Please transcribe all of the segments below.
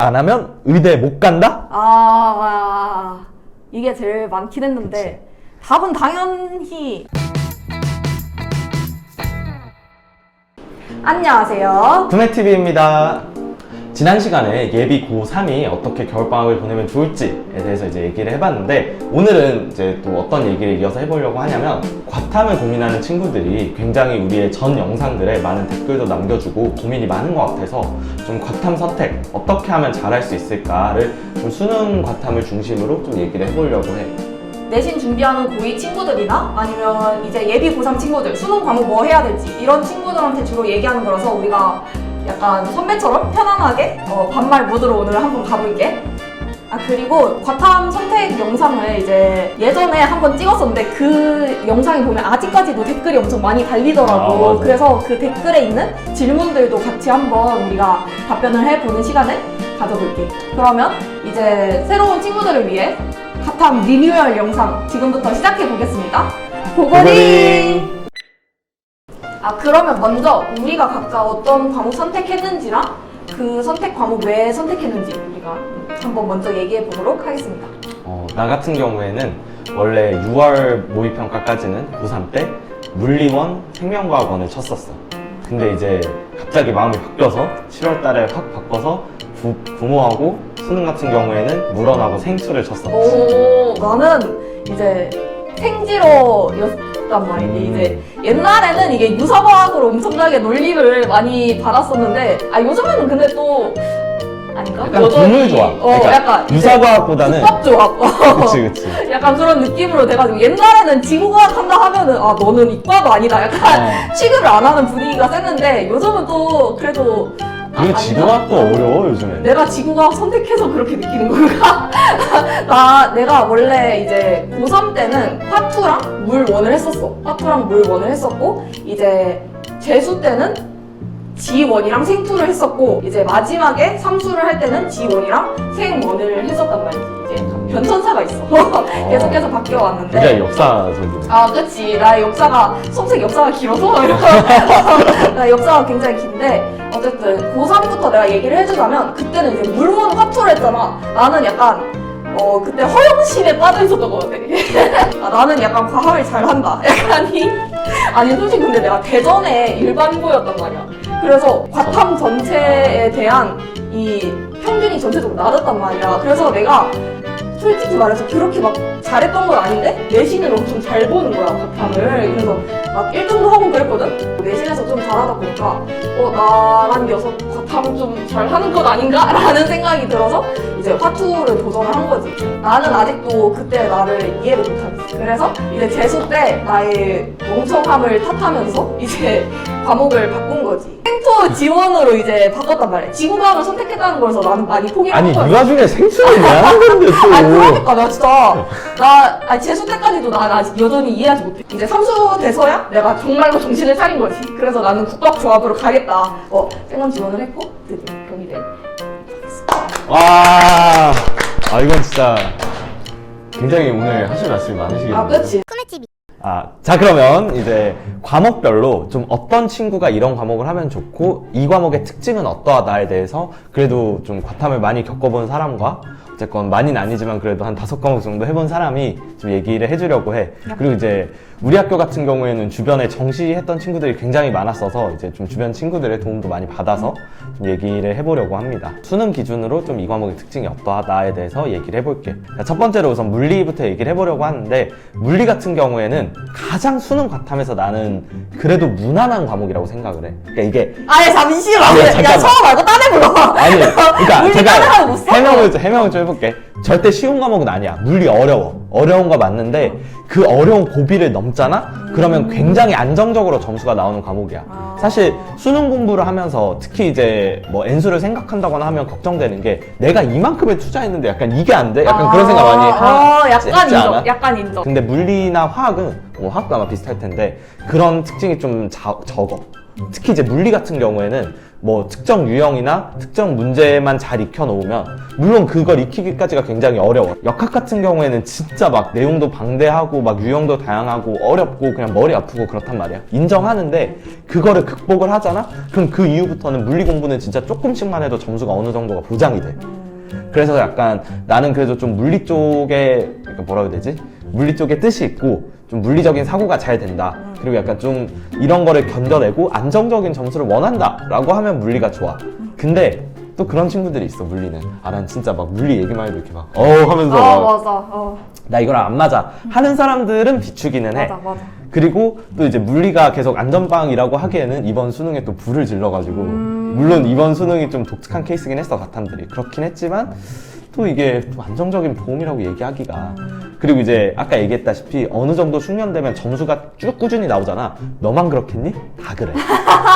안 하면 의대 못 간다? 이게 제일 많긴 했는데 그치. 답은 당연히 안녕하세요. 구매TV입니다. 지난 시간에 예비 고3이 어떻게 겨울방학을 보내면 좋을지에 대해서 이제 얘기를 해봤는데, 오늘은 이제 또 어떤 얘기를 이어서 해보려고 하냐면, 과탐을 고민하는 친구들이 굉장히 우리의 전 영상들에 많은 댓글도 남겨주고 고민이 많은 것 같아서 좀 과탐 선택 어떻게 하면 잘할 수 있을까를 좀 수능 과탐을 중심으로 좀 얘기를 해보려고 해. 내신 준비하는 고2 친구들이나 아니면 이제 예비 고3 친구들 수능 과목 뭐 해야 될지 이런 친구들한테 주로 얘기하는 거라서 우리가 약간 선배처럼 편안하게 반말 모드로 오늘 한번 가볼게. 그리고 과탐 선택 영상을 이제 예전에 한번 찍었었는데 그 영상이 보면 아직까지도 댓글이 엄청 많이 달리더라고. 그래서 그 댓글에 있는 질문들도 같이 한번 우리가 답변을 해보는 시간을 가져볼게. 그러면 이제 새로운 친구들을 위해 과탐 리뉴얼 영상 지금부터 시작해 보겠습니다. 고고링! 그러면 먼저 우리가 각자 어떤 과목 선택했는지랑 그 선택 과목 왜 선택했는지 우리가 한번 먼저 얘기해 보도록 하겠습니다. 나 같은 경우에는 원래 6월 모의평가까지는 고3 때 물리원, 생명과학원을 쳤었어. 근데 이제 갑자기 마음이 바뀌어서 7월 달에 확 바꿔서 부모하고 수능 같은 경우에는 물원하고 생수를 쳤어. 나는 이제 생지로였단 말이지. 이제 옛날에는 이게 유사과학으로 엄청나게 논리를 많이 받았었는데 요즘에는 근데 또 아닌가? 약간 동물 조합. 그러니까 약간 유사과학보다는 국밥조합. 그치. 약간 그런 느낌으로 돼가지고 옛날에는 지구과학 한다 하면은 너는 이과도 아니다. 약간 취급을 안 하는 분위기가 셌는데 요즘은 또 그래도 그리고 지구과학도 어려워 요즘에. 내가 지구과학 선택해서 그렇게 느끼는 건가? 내가 원래 이제 고3 때는 화투랑 물1을 했었어. 화투랑 물1을 했었고, 이제 재수 때는 지1이랑 생투를 했었고, 이제 마지막에 삼수를 할 때는 지1이랑 생1을 했었단 말이지. 이제 변천사가 있어. 계속해서 바뀌어왔는데. 굉장히 역사적이네. 그치. 나의 역사가, 수험생 역사가 길어서. 나 역사가 굉장히 긴데, 어쨌든 고3부터 내가 얘기를 해주자면 그때는 이제 물원 화투를 했잖아. 나는 약간 그때 허영심에 빠져 있었던 것 같아. 나는 약간 과학을 잘한다. 아니 솔직히 근데 내가 대전에 일반고였단 말이야. 그래서 과탐 전체에 대한 이 평균이 전체적으로 낮았단 말이야. 그래서 내가 솔직히 말해서 그렇게 막 잘했던 건 아닌데 내신을 엄청 잘 보는 거야, 과탐을. 그래서 막 1등도 하고 그랬거든? 내신에서 좀 잘하다 보니까 나란 녀석 과탐 좀 잘하는 것 아닌가? 라는 생각이 들어서 이제 화투를 도전을 한 거지. 나는 아직도 그때 나를 이해를 못하겠어. 그래서 이제 재수 때 나의 멍청함을 탓하면서 이제 과목을 바꾼 거지. 생투 지원으로 이제 바꿨단 말이야. 지구과학을 선택했다는 거라서 나는 많이 포기한 거야. 아니 누가 중에 생수를 왜 하는 건데 또. 그러니까 나 진짜 재수 때까지도 난 아직 여전히 이해하지 못해. 이제 삼수 돼서야 내가 정말로 정신을 차린 거지. 그래서 나는 국밥조합으로 가겠다. 생원 지원을 했고 드디어 경희대. 와, 이건 진짜 굉장히 오늘 하실 말씀이 많으시겠네요. 그치. 자 그러면 이제 과목별로 좀 어떤 친구가 이런 과목을 하면 좋고 이 과목의 특징은 어떠하다에 대해서 그래도 좀 과탐을 많이 겪어본 사람과 어쨌건 많이는 아니지만 그래도 한 5과목 정도 해본 사람이 좀 얘기를 해주려고 해. 그리고 이제 우리 학교 같은 경우에는 주변에 정시했던 친구들이 굉장히 많았어서 이제 좀 주변 친구들의 도움도 많이 받아서 좀 얘기를 해보려고 합니다. 수능 기준으로 좀 이 과목의 특징이 어떠하다에 대해서 얘기를 해볼게. 첫 번째로 우선 물리부터 얘기를 해보려고 하는데, 물리 같은 경우에는 가장 수능 과탐에서 나는 그래도 무난한 과목이라고 생각을 해. 그러니까 이게 잠시만. 야, 처음 말고 딴 애 불러. 그러니까 제가 해명을 좀 해볼게. 절대 쉬운 과목은 아니야. 물리 어려운 거 맞는데 그 어려운 고비를 넘잖아? 그러면 굉장히 안정적으로 점수가 나오는 과목이야. 사실 수능 공부를 하면서 특히 이제 뭐 N수를 생각한다거나 하면 걱정되는 게 내가 이만큼을 투자했는데 약간 이게 안 돼? 약간 그런 생각 많이 약간 인정. 근데 물리나 화학은 화학도 아마 비슷할 텐데 그런 특징이 좀 적어. 특히 이제 물리 같은 경우에는 뭐 특정 유형이나 특정 문제만 잘 익혀놓으면 물론 그걸 익히기까지가 굉장히 어려워. 역학 같은 경우에는 진짜 막 내용도 방대하고 막 유형도 다양하고 어렵고 그냥 머리 아프고 그렇단 말이야. 인정하는데 그거를 극복을 하잖아? 그럼 그 이후부터는 물리 공부는 진짜 조금씩만 해도 점수가 어느 정도가 보장이 돼. 그래서 약간 나는 그래도 좀 물리 쪽에 그러니까 뭐라 해야 되지? 물리 쪽에 뜻이 있고 좀 물리적인 사고가 잘 된다. 그리고 약간 좀 이런 거를 견뎌내고 안정적인 점수를 원한다 라고 하면 물리가 좋아. 근데 또 그런 친구들이 있어. 물리는 난 진짜 막 물리 얘기만 해도 이렇게 막 하면서 막 맞아. 나 이거랑 안 맞아 하는 사람들은 비추기는 해. 맞아. 그리고 또 이제 물리가 계속 안전빵이라고 하기에는 이번 수능에 또 불을 질러가지고 물론 이번 수능이 좀 독특한 케이스긴 했어. 가탐들이 그렇긴 했지만 또 이게 좀 안정적인 보험이라고 얘기하기가. 그리고 이제 아까 얘기했다시피 어느 정도 숙련되면 점수가 쭉 꾸준히 나오잖아. 너만 그렇겠니? 다 그래.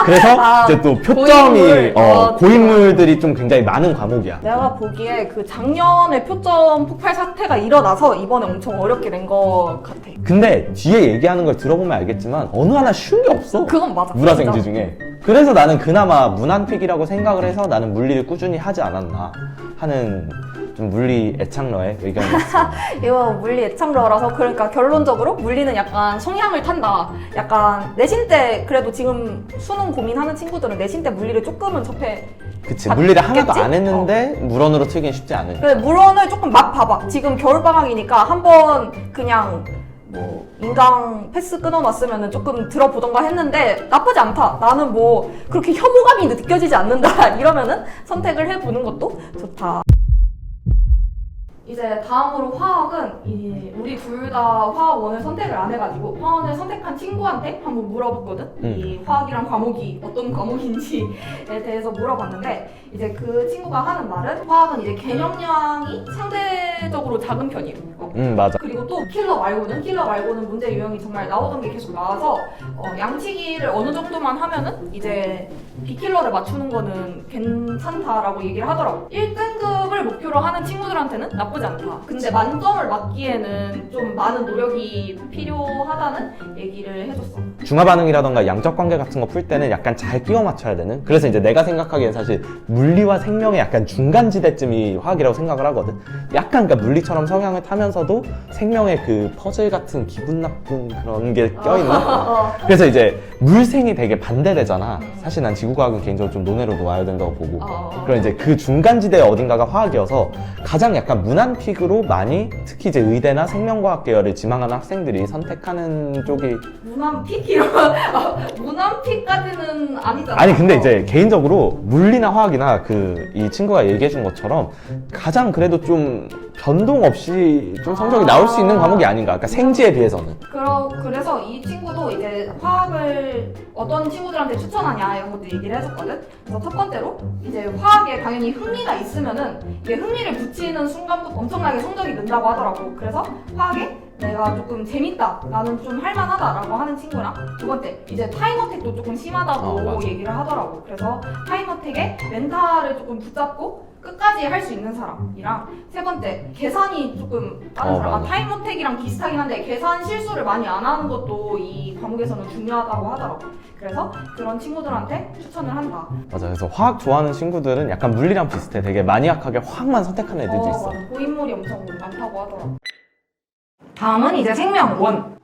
그래서 이제 또 표점이 고인물. 고인물들이 좀 굉장히 많은 과목이야. 내가 보기에 그 작년에 표점 폭발 사태가 일어나서 이번에 엄청 어렵게 낸 것 같아. 근데 뒤에 얘기하는 걸 들어보면 알겠지만 어느 하나 쉬운 게 없어. 그건 맞아. 문화생지 진짜. 중에. 그래서 나는 그나마 문한픽이라고 생각을 해서 나는 물리를 꾸준히 하지 않았나 하는 좀 물리 애창러의 의견이었습니다. 이거 물리 애창러라서 그러니까 결론적으로 물리는 약간 성향을 탄다. 약간 내신 때 그래도 지금 수능 고민하는 친구들은 내신 때 물리를 조금은 접해. 그치, 물리를 하나도 봤겠지? 안 했는데 물원으로 튀긴 쉽지 않으니까. 그래 물론을 조금 막 봐봐. 지금 겨울방학이니까 한번 그냥 뭐 인강 패스 끊어놨으면 조금 들어보던가 했는데 나쁘지 않다. 나는 뭐 그렇게 혐오감이 느껴지지 않는다 이러면은 선택을 해보는 것도 좋다. 이제 다음으로 화학은 우리 둘 다 화학원을 선택을 안 해가지고 화학원을 선택한 친구한테 한번 물어봤거든. 이 화학이란 과목이 어떤 과목인지에 대해서 물어봤는데 이제 그 친구가 하는 말은 화학은 이제 개념량이 상대적으로 작은 편이에요. 맞아. 그리고 또 킬러 말고는 문제 유형이 정말 나오던 게 계속 나와서 양치기를 어느 정도만 하면은 이제 B킬러를 맞추는 거는 괜찮다라고 얘기를 하더라고. 1등급을 목표로 하는 친구들한테는 나쁘지 않다. 근데 만점을 맞기에는 좀 많은 노력이 필요하다는 얘기를 해줬어. 중화 반응이라던가 양적 관계 같은 거 풀 때는 약간 잘 끼워 맞춰야 되는. 그래서 이제 내가 생각하기엔 사실 물리와 생명의 약간 중간지대쯤이 화학이라고 생각을 하거든. 약간 그러니까 물리처럼 성향을 타면서도 생명의 그 퍼즐 같은 기분 나쁜 그런 게 껴있는. 그래서 이제 물생이 되게 반대되잖아. 사실 난 지구과학은 개인적으로 좀 논외로 놓아야 된다고 보고. 그럼 이제 그 중간지대 어딘가가 화학이어서 가장 약간 문한픽으로 많이 특히 이제 의대나 생명과학 계열을 지망하는 학생들이 선택하는 쪽이. 문한픽 이러면 문한픽까지는 아니잖아. 아니 근데 이제 개인적으로 물리나 화학이나 이 친구가 얘기해준 것처럼 가장 그래도 좀 변동 없이 좀 성적이 나올 수 있는 과목이 아닌가. 그러니까 생지에 비해서는. 그래서 이 친구도 이제 화학을 어떤 친구들한테 추천하냐 이런 것도 얘기를 해줬거든. 그래서 첫 번째로 이제 화학에 당연히 흥미가 있으면은 이게 흥미를 붙이는 순간부터 엄청나게 성적이 는다고 하더라고. 그래서 화학에 내가 조금 재밌다, 나는 좀 할만하다라고 하는 친구랑 두 번째 이제 타임어택도 조금 심하다고 얘기를 하더라고. 그래서 타임어택에 멘탈을 조금 붙잡고 끝까지 할 수 있는 사람이랑 세 번째 계산이 조금 다른 사람. 타임어택이랑 비슷하긴 한데 계산 실수를 많이 안 하는 것도 이 과목에서는 중요하다고 하더라고. 그래서 그런 친구들한테 추천을 한다. 맞아. 그래서 화학 좋아하는 친구들은 약간 물리랑 비슷해. 되게 마니악하게 화학만 선택하는 애들도 있어. 맞아. 고인물이 엄청 많다고 하더라고. 다음은 이제 생명원.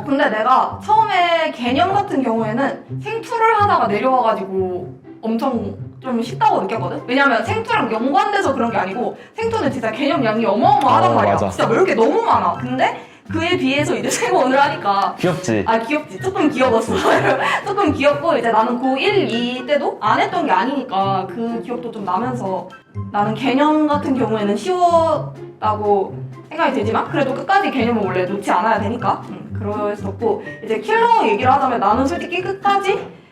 근데 내가 처음에 개념 같은 경우에는 생투를 하다가 내려와가지고 엄청 좀 쉽다고 느꼈거든? 왜냐면 생투랑 연관돼서 그런 게 아니고 생투는 진짜 개념량이 어마어마하단 말이야. 맞아. 진짜 외울 게 너무 많아. 근데 그에 비해서 이제 생원을 하니까 귀엽지? 귀엽지. 조금 귀여웠어. 조금 귀엽고 이제 나는 고1, 2 때도 안 했던 게 아니니까 그 기억도 좀 나면서 나는 개념 같은 경우에는 쉬웠다고 생각이 들지만 그래도 끝까지 개념을 원래 놓지 않아야 되니까 그랬었고 이제 킬러 얘기를 하자면 나는 솔직히 끝까지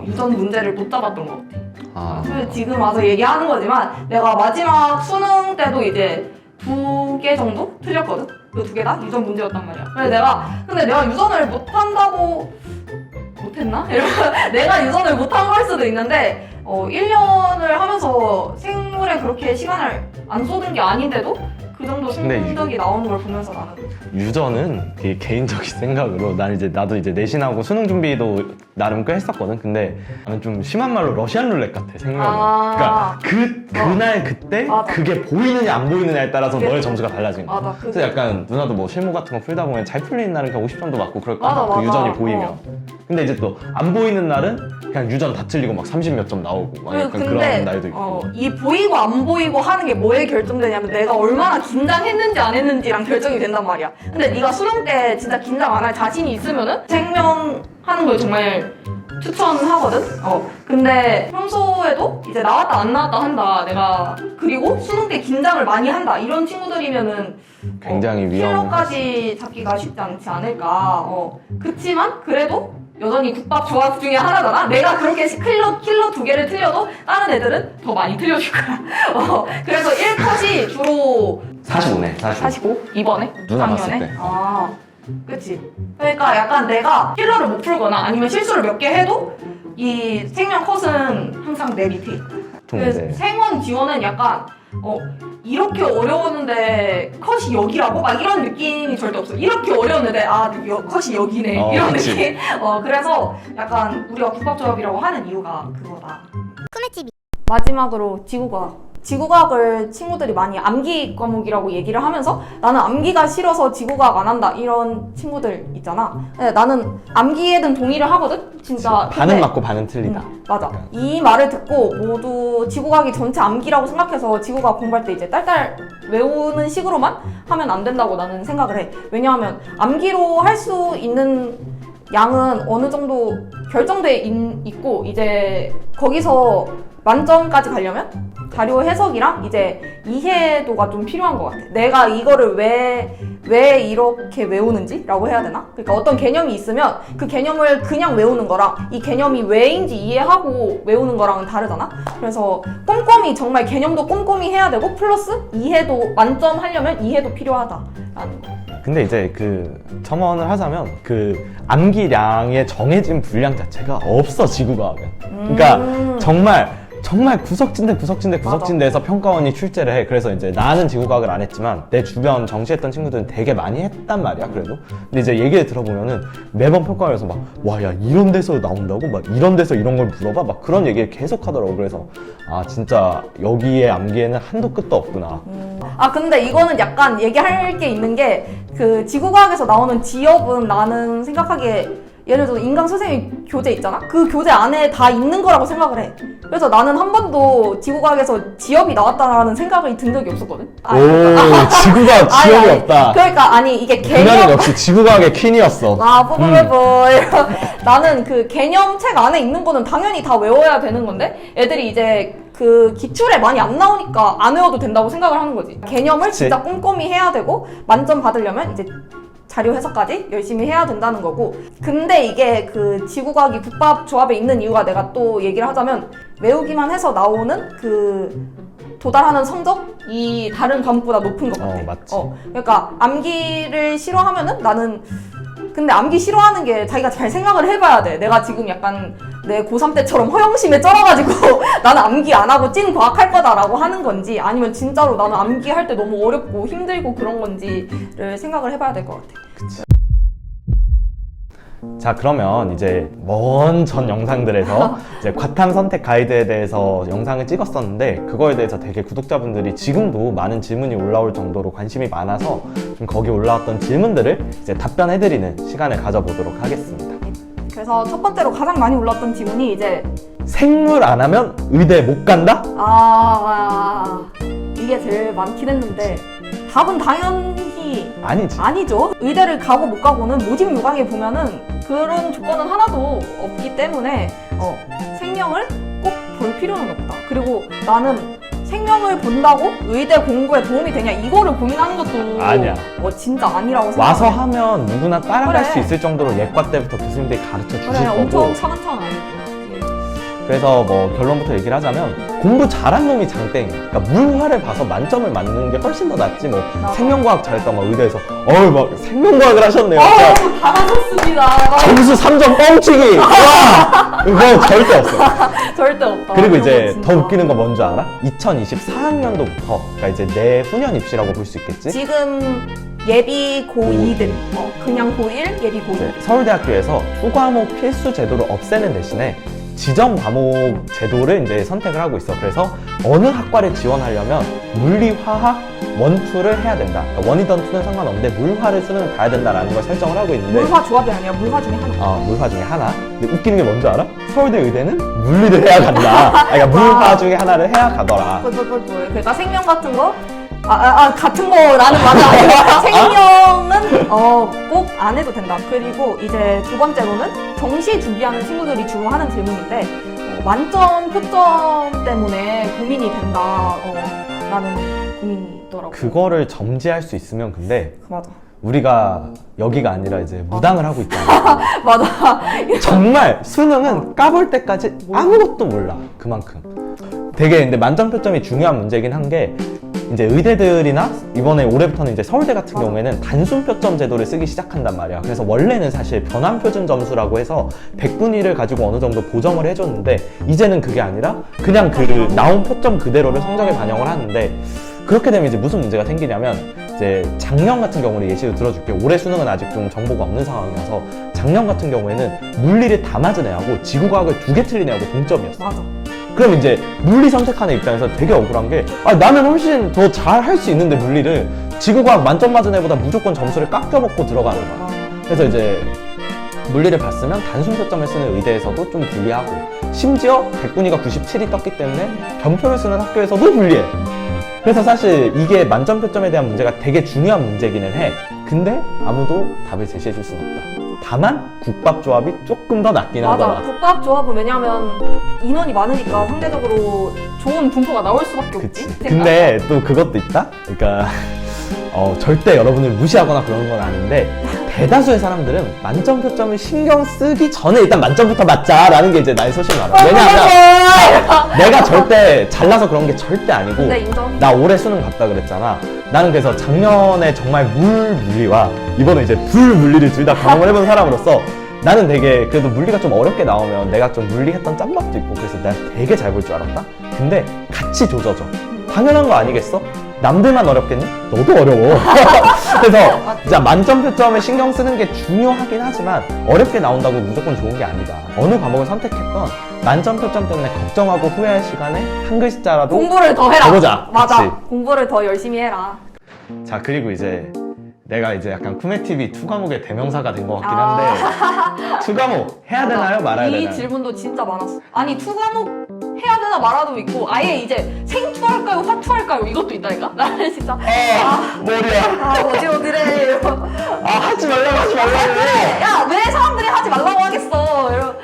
유전 문제를 못 잡았던 것 같아. 지금 와서 얘기하는 거지만 내가 마지막 수능 때도 이제 2개 정도 틀렸거든? 그 2개 다 유전 문제였단 말이야. 근데 내가 유전을 못한다고 못했나? 내가 유전을 못한 걸 수도 있는데 1년을 하면서 생물에 그렇게 시간을 안 쏟은 게 아닌데도 그 정도 근데 성적이 나오는 걸 보면서 나는 유전은 되게 개인적인 생각으로 나도 이제 내신하고 수능 준비도 나름 꽤 했었거든. 근데 나는 좀 심한 말로 러시안 룰렛 같아 생명은. 아. 그러니까 그날 그때 맞아. 그게 보이느냐 안 보이느냐에 따라서 그게 너의 점수가 달라진 거야. 맞아. 그래서 약간 누나도 뭐 실무 같은 거 풀다 보면 잘 풀리는 날은 그냥 50점도 맞고 그럴 거야. 맞아, 그 맞아. 유전이 보이면. 어. 근데 이제 또 안 보이는 날은 그냥 유전 다 틀리고 막 30 몇 점 나오고 막 약간 그런 날도 있고. 이 보이고 안 보이고 하는 게 뭐에 결정되냐면 내가 얼마나 긴장했는지 안 했는지랑 결정이 된단 말이야. 근데 네가 수능 때 진짜 긴장 안 할 자신이 있으면은 생명하는 걸 정말 추천하거든. 근데 평소에도 이제 나왔다 안 나왔다 한다. 내가 그리고 수능 때 긴장을 많이 한다. 이런 친구들이면은 굉장히 위험해. 킬러까지 잡기가 쉽지 않지 않을까. 그치만 그래도 여전히 국밥 조합 중에 하나잖아. 내가 그렇게 킬러 2개를 틀려도 다른 애들은 더 많이 틀려줄 거야. 그래서 1컷이 주로 45네 45? 이번에? 누나 봤을 작년에? 때. 아, 그치. 그러니까 약간 내가 킬러를 못 풀거나 아니면 실수를 몇 개 해도 이 생명 컷은 항상 내 밑에 있고. 그래서 네. 생원 지원은 약간 이렇게 어려웠는데 컷이 여기라고? 막 이런 느낌이 절대 없어. 이렇게 어려웠는데 컷이 여기네. 이런 그치. 느낌. 그래서 약간 우리가 국밥조합이라고 하는 이유가 그거다. 마지막으로 지구과학을 친구들이 많이 암기 과목이라고 얘기를 하면서 나는 암기가 싫어서 지구과학 안 한다 이런 친구들 있잖아. 근데 나는 암기에는 동의를 하거든? 진짜. 반은 근데 맞고 반은 틀리다. 맞아. 약간. 이 말을 듣고 모두 지구과학이 전체 암기라고 생각해서 지구과학 공부할 때 이제 딸딸 외우는 식으로만 하면 안 된다고 나는 생각을 해. 왜냐하면 암기로 할 수 있는 양은 어느 정도 결정돼 있고 이제 거기서 만점까지 가려면 자료 해석이랑 이제 이해도가 좀 필요한 것 같아. 내가 이거를 왜 이렇게 외우는지라고 해야 되나? 그러니까 어떤 개념이 있으면 그 개념을 그냥 외우는 거랑 이 개념이 왜인지 이해하고 외우는 거랑은 다르잖아? 그래서 꼼꼼히 정말 개념도 꼼꼼히 해야 되고 플러스 이해도 만점 하려면 이해도 필요하다라는 거. 근데 이제 그 첨언을 하자면 그 암기량의 정해진 분량 자체가 없어 지구과학은. 그러니까 정말 구석진대에서 평가원이 출제를 해. 그래서 이제 나는 지구과학을 안 했지만 내 주변 정시했던 친구들은 되게 많이 했단 말이야 그래도. 근데 이제 얘기를 들어보면은 매번 평가원에서 막 와 야 이런 데서 나온다고? 막 이런 데서 이런 걸 물어봐? 막 그런 얘기를 계속 하더라고. 그래서 아 진짜 여기에 암기에는 한도 끝도 없구나. 근데 이거는 약간 얘기할 게 있는 게 그 지구과학에서 나오는 지엽은 나는 생각하기에 예를 들어 인강 선생님 교재 있잖아? 그 교재 안에 다 있는 거라고 생각을 해. 그래서 나는 한 번도 지구과학에서 지엽이 나왔다라는 생각이 든 적이 없었거든. 지구과학 지엽이 없다. 그러니까 이게 그날은 개념 역시 지구과학의 퀸이었어. 뽀뽀뽀뽀 나는 그 개념책 안에 있는 거는 당연히 다 외워야 되는 건데 애들이 이제 그 기출에 많이 안 나오니까 안 외워도 된다고 생각을 하는 거지. 개념을 그치. 진짜 꼼꼼히 해야 되고 만점 받으려면 이제 자료 해석까지 열심히 해야 된다는 거고. 근데 이게 그 지구과학이 국밥 조합에 있는 이유가 내가 또 얘기를 하자면 외우기만 해서 나오는 그 도달하는 성적이 다른 과목보다 높은 것 같아. 맞지. 그러니까 암기를 싫어하면은 나는 근데 암기 싫어하는 게 자기가 잘 생각을 해봐야 돼. 내가 지금 약간 내 고3 때처럼 허영심에 쩔어가지고 나는 암기 안 하고 찐 과학 할 거다라고 하는 건지 아니면 진짜로 나는 암기 할 때 너무 어렵고 힘들고 그런 건지를 생각을 해봐야 될 것 같아. 자 그러면 이제 먼 전 영상들에서 이제 과탐 선택 가이드에 대해서 영상을 찍었었는데 그거에 대해서 되게 구독자분들이 지금도 많은 질문이 올라올 정도로 관심이 많아서 좀 거기 올라왔던 질문들을 이제 답변해드리는 시간을 가져보도록 하겠습니다. 그래서 첫 번째로 가장 많이 올랐던 질문이 이제 생물 안 하면 의대 못 간다? 이게 제일 많긴 했는데 답은 당연히 아니지. 아니죠. 의대를 가고 못 가고는 모집 요강에 보면은 그런 조건은 하나도 없기 때문에 생명을 꼭 볼 필요는 없다. 그리고 나는 생명을 본다고 의대 공부에 도움이 되냐 이거를 고민하는 것도 아니야. 진짜 아니라고 생각해. 와서 하면 누구나 따라갈 그래. 수 있을 정도로 예과 때부터 교수님들이 가르쳐 주실 그래, 거고 엄청 차근차근 알려줘. 그래서 뭐 결론부터 얘기를 하자면 공부 잘한 놈이 장땡이야. 그러니까 물화를 봐서 만점을 맞는 게 훨씬 더 낫지. 뭐 맞아. 생명과학 잘했던 거 의대에서 막 생명과학을 하셨네요. 잘하셨습니다. 점수 3점 뻥치기. 와, 이거 절대 없어. 절대 없다. 그리고 이제 진짜. 더 웃기는 거 뭔 줄 알아? 2024학년도부터 그러니까 이제 내후년 입시라고 볼 수 있겠지. 지금 예비 고2들 그냥 고1 예비 고2 네, 서울대학교에서 투과목 필수 제도를 없애는 대신에 지정 과목 제도를 이제 선택을 하고 있어. 그래서 어느 학과를 지원하려면 물리, 화학, 원투를 해야 된다. 그러니까 원이든 투는 상관없는데 물화를 수능을 봐야 된다라는 걸 설정을 하고 있는데 물화 조합이 아니라 물화 중에 하나. 물화 중에 하나. 근데 웃기는 게 뭔지 알아? 서울대 의대는 물리를 해야 간다. 그러니까 물화 중에 하나를 해야 가더라. 그러니까 생명 같은 거 같은 거라는 말은 아니라 생명은 꼭 안 해도 된다. 그리고 이제 두 번째로는 정시 준비하는 친구들이 주로 하는 질문인데 만점 표점 때문에 고민이 된다 라는 고민이 있더라고요. 그거를 점지할 수 있으면 근데 맞아. 우리가 여기가 아니라 이제 무당을 하고 있잖아. 맞아. 정말 수능은 까볼 때까지 아무것도 몰라. 그만큼. 되게 근데 만점 표점이 중요한 문제긴 한 게 이제 의대들이나 이번에 올해부터는 이제 서울대 같은 경우에는 단순 표점 제도를 쓰기 시작한단 말이야. 그래서 원래는 사실 변환 표준 점수라고 해서 100분위를 가지고 어느 정도 보정을 해줬는데 이제는 그게 아니라 그냥 그 나온 표점 그대로를 성적에 반영을 하는데 그렇게 되면 이제 무슨 문제가 생기냐면 이제 작년 같은 경우를 예시로 들어줄게. 올해 수능은 아직 좀 정보가 없는 상황이라서 작년 같은 경우에는 물리를 다 맞은 애하고 지구과학을 2개 틀린 애하고 동점이었어. 맞아. 그럼 이제 물리 선택하는 입장에서 되게 억울한 게 나는 훨씬 더 잘 할 수 있는데 물리를 지구과학 만점 맞은 애보다 무조건 점수를 깎여먹고 들어가는 거야. 그래서 이제 물리를 봤으면 단순 표점을 쓰는 의대에서도 좀 불리하고 심지어 100분위가 97이 떴기 때문에 변표를 쓰는 학교에서도 불리해. 그래서 사실 이게 만점 표점에 대한 문제가 되게 중요한 문제기는 해. 근데 아무도 답을 제시해 줄 수는 없다. 다만 국밥 조합이 조금 더 낫긴 맞아. 하더라. 국밥 조합은 왜냐면 인원이 많으니까 상대적으로 좋은 분포가 나올 수밖에 그치. 없지. 근데 또 그것도 있다? 그러니까 절대 여러분을 무시하거나 그러는 건 아닌데 대다수의 사람들은 만점 표점을 신경 쓰기 전에 일단 만점부터 맞자라는 게 이제 나의 소신 알아. 왜냐하면 내가 절대 잘나서 그런 게 절대 아니고 근데 인정. 나 올해 수능 봤다 그랬잖아. 나는 그래서 작년에 정말 물리와 이번에 이제 불물리를 둘 다 경험을 해본 사람으로서 나는 되게 그래도 물리가 좀 어렵게 나오면 내가 좀 물리했던 짬밥도 있고 그래서 내가 되게 잘 볼 줄 알았다? 근데 같이 조져져. 당연한 거 아니겠어? 남들만 어렵겠니? 너도 어려워. 그래서 진짜 만점 표점을 신경 쓰는 게 중요하긴 하지만 어렵게 나온다고 무조건 좋은 게 아니다. 어느 과목을 선택했던 만점 표점 때문에 걱정하고 후회할 시간에 한 글자라도 공부를 더 해라. 해보자. 맞아. 그치? 공부를 더 열심히 해라. 자 그리고 이제 내가 이제 약간 쿠메TV 2과목의 대명사가 된 것 같긴 아. 한데 2과목 해야 되나요? 말아야 이 되나요? 질문도 진짜 많았어. 아니 투과목 해야 되나 말아도 있고 아예 이제 생투 할까요 화투 할까요 이것도 있다니까. 나는 진짜 머리야. 어지러지래. 하지 말라고 하지 말라고 해. 야 왜 사람들이 하지 말라고 하겠어. 이러.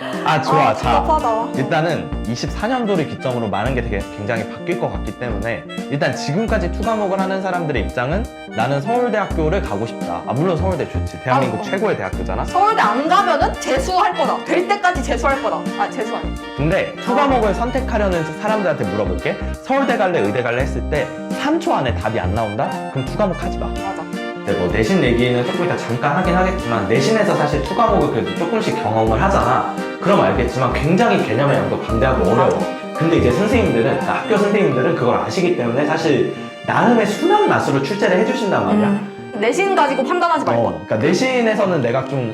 좋아. 자 답답하다. 일단은 24년도를 기점으로 많은 게 되게 굉장히 바뀔 것 같기 때문에 일단 지금까지 2과목을 하는 사람들의 입장은 나는 서울대학교를 가고 싶다. 물론 서울대 좋지. 대한민국 최고의 대학교잖아. 서울대 안 가면은 재수할 거다. 될 때까지 재수할 거다. 재수 아니야. 근데 2과목을 선택하려는 사람들한테 물어볼게. 서울대 갈래 의대 갈래 했을 때 3초 안에 답이 안 나온다? 그럼 2과목 하지 마. 맞아. 네, 뭐 내신 얘기는 조금 이따 잠깐 하긴 하겠지만 내신에서 사실 2과목을 그래도 조금씩 경험을 하잖아. 그럼 알겠지만 굉장히 개념의 양도 방대하고 어려워. 근데 이제 선생님들은 학교 선생님들은 그걸 아시기 때문에 사실 나름의 순한 맛으로 출제를 해주신단 말이야. 내신 가지고 판단하지 말고. 그러니까 내신에서는 내가 좀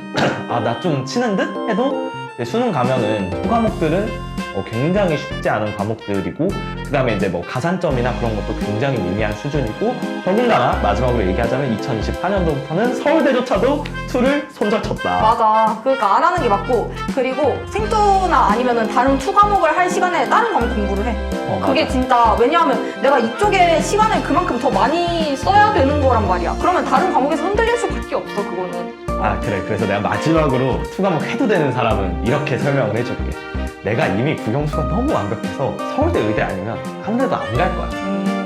나 좀 치는 듯 해도 이제 수능 가면은 2과목들은 굉장히 쉽지 않은 과목들이고 그 다음에 이제 뭐 가산점이나 그런 것도 굉장히 미미한 수준이고 더군다나 마지막으로 얘기하자면 2024년도부터는 서울대조차도 2를 손절쳤다. 맞아. 그러니까 안 하는 게 맞고 그리고 생투나 아니면은 다른 투 과목을 할 시간에 다른 과목 공부를 해. 그게 맞아. 진짜 왜냐하면 내가 이쪽에 시간을 그만큼 더 많이 써야 되는 거란 말이야. 그러면 다른 과목에서 흔들릴 수밖에 없어 그거는. 그래. 그래서 내가 마지막으로 2과목 해도 되는 사람은 이렇게 설명을 해줄게. 내가 이미 국영수가 너무 완벽해서 서울대 의대 아니면 한 대도 안 갈 거야.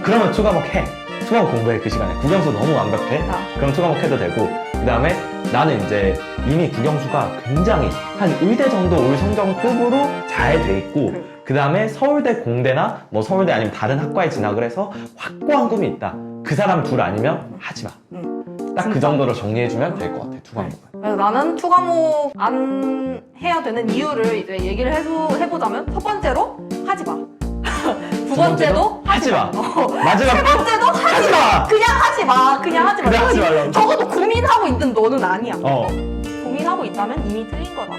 그러면 2과목 해. 2과목 공부해 그 시간에. 국영수 너무 완벽해. 그럼 2과목 해도 되고 그 다음에 나는 이제 이미 국영수가 굉장히 한 의대 정도 올 성적급으로 잘 돼 있고 그 다음에 서울대 공대나 뭐 서울대 아니면 다른 학과에 진학을 해서 확고한 꿈이 있다. 그 사람 둘 아니면 하지 마. 딱 그 정도로 정리해주면 될 것 같아, 투 과목은. 그래서 나는 투 과목 안 해야 되는 이유를 이제 얘기를 해보자면 첫 번째로 하지 마. 두 번째도 하지 마. 마지막 세 번째도 하지 마. 그냥 하지 마. 그냥 하지 마. 그냥 하지 말라고. 적어도 고민하고 있는 너는 아니야. 어. 고민하고 있다면 이미 틀린 거다.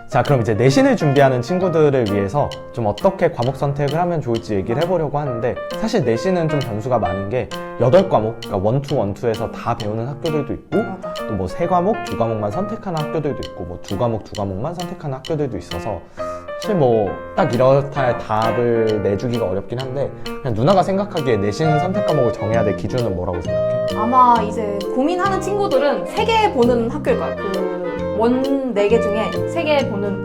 자, 그럼 이제 내신을 준비하는 친구들을 위해서 좀 어떻게 과목 선택을 하면 좋을지 얘기를 해보려고 하는데, 사실 내신은 좀 변수가 많은 게 8과목, 그러니까 원투에서 다 배우는 학교들도 있고, 또 뭐 3과목, 2과목만 선택하는 학교들도 있고, 뭐 2과목만 선택하는 학교들도 있어서 사실 뭐 딱 이렇다 할 답을 내주기가 어렵긴 한데, 그냥 누나가 생각하기에 내신 선택 과목을 정해야 될 기준은 뭐라고 생각해? 아마 이제 고민하는 친구들은 3개 보는 학교일 거야. 원 4개 중에 3개 보는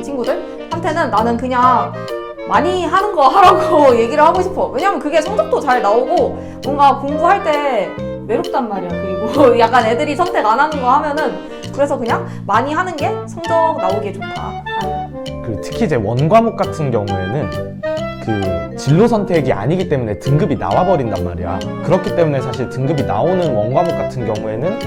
친구들한테는 나는 그냥 많이 하는 거 하라고 얘기를 하고 싶어. 왜냐면 그게 성적도 잘 나오고 뭔가 공부할 때 외롭단 말이야. 그리고 약간 애들이 선택 안 하는 거 하면은, 그래서 그냥 많이 하는 게 성적 나오기에 좋다. 그 특히 이제 원과목 같은 경우에는 그 진로 선택이 아니기 때문에 등급이 나와버린단 말이야. 그렇기 때문에 사실 등급이 나오는 원과목 같은 경우에는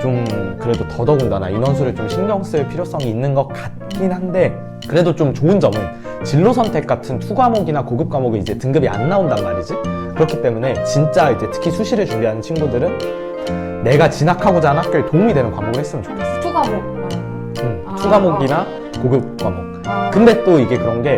좀 그래도 더더군다나 인원수를 좀 신경 쓸 필요성이 있는 것 같긴 한데, 그래도 좀 좋은 점은 진로 선택 같은 투 과목이나 고급 과목은 이제 등급이 안 나온단 말이지. 그렇기 때문에 진짜 이제 특히 수시를 준비하는 친구들은 내가 진학하고자 하는 학교에 도움이 되는 과목을 했으면 좋겠어. 투 과목. 투 과목이나 고급 과목. 근데 또 이게 그런 게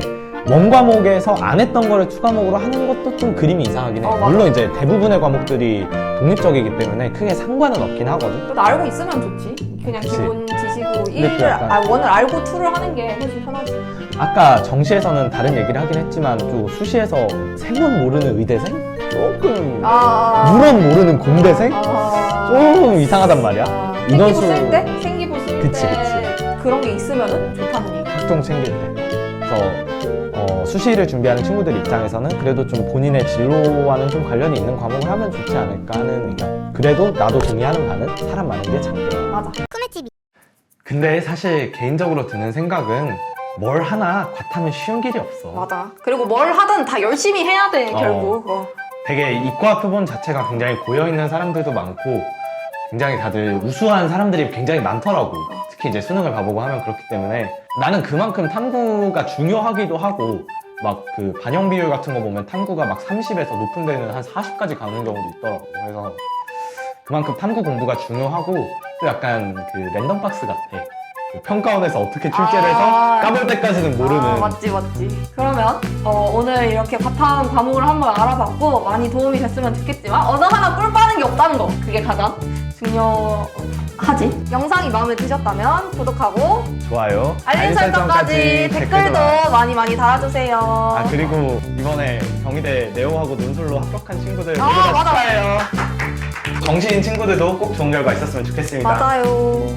원 과목에서 안 했던 거를 투 과목으로 하는 것도 좀 그림이 이상하긴 해. 물론 이제 대부분의 과목들이 독립적이기 때문에 크게 상관은 없긴 하거든. 그래도 알고 있으면 좋지. 그냥 그치. 기본 지식으로 근데 또 약간- 원을 알고 투를 하는 게 훨씬 편하지. 아까 정시에서는 다른 얘기를 하긴 했지만 또 수시에서 생명 모르는 의대생? 조금 물론 모르는 공대생? 좀 이상하단 말이야. 생기부 쓸 때? 생기부 쓸 그치, 때 그런 게 있으면은 좋다는 얘기. 학종 챙길 때. 그래서 수시를 준비하는 친구들 입장에서는 그래도 좀 본인의 진로와는 좀 관련이 있는 과목을 하면 좋지 않을까 하는 의견. 그래도 나도 동의하는 바는 사람 많은 게 장점. 맞아. 근데 사실 개인적으로 드는 생각은 뭘 하나 과탐은 쉬운 길이 없어. 맞아. 그리고 뭘 하든 다 열심히 해야 돼, 결국. 되게 이과 표본 자체가 굉장히 고여있는 사람들도 많고 굉장히 다들 우수한 사람들이 굉장히 많더라고. 특히 이제 수능을 봐보고 하면 그렇기 때문에 나는 그만큼 탐구가 중요하기도 하고, 막 그 반영 비율 같은 거 보면 탐구가 막 30에서 높은 데는 한 40까지 가는 경우도 있더라고. 그래서 그만큼 탐구 공부가 중요하고, 또 약간 그 랜덤 박스 같아. 그 평가원에서 어떻게 출제를 해서 까볼 때까지는 모르는. 맞지. 그러면 오늘 이렇게 과탐 과목을 한번 알아봤고 많이 도움이 됐으면 좋겠지만 어느 하나 꿀 빠는 게 없다는 거, 그게 가장 중요하지. 영상이 마음에 드셨다면 구독하고 좋아요, 알림 설정까지 댓글도 많이 달아주세요. 아, 그리고 이번에 경희대 네오하고 논술로 합격한 친구들 모두 맞아. 다 축하해요. 정시인 친구들도 꼭 좋은 결과 있었으면 좋겠습니다. 맞아요.